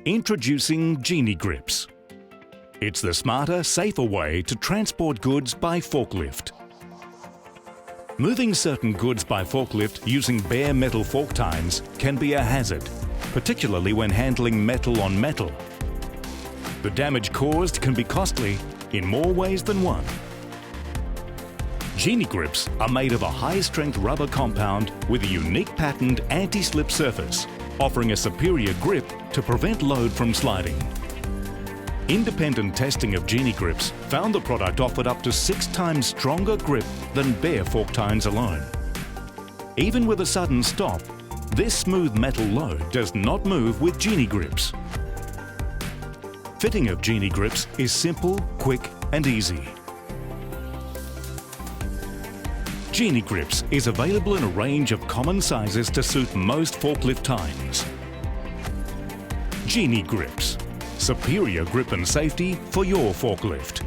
Introducing GenieGrips. It's the smarter, safer way to transport goods by forklift. Moving certain goods by forklift using bare metal fork tines can be a hazard, particularly when handling metal on metal. The damage caused can be costly in more ways than one. GenieGrips are made of a high-strength rubber compound with a unique patterned anti-slip surface, offering a superior grip to prevent load from sliding. Independent testing of GenieGrips found the product offered up to 6 times stronger grip than bare fork tines alone. Even with a sudden stop, this smooth metal load does not move with GenieGrips. Fitting of GenieGrips is simple, quick and easy. GenieGrips is available in a range of common sizes to suit most forklift tines. GenieGrips, superior grip and safety for your forklift.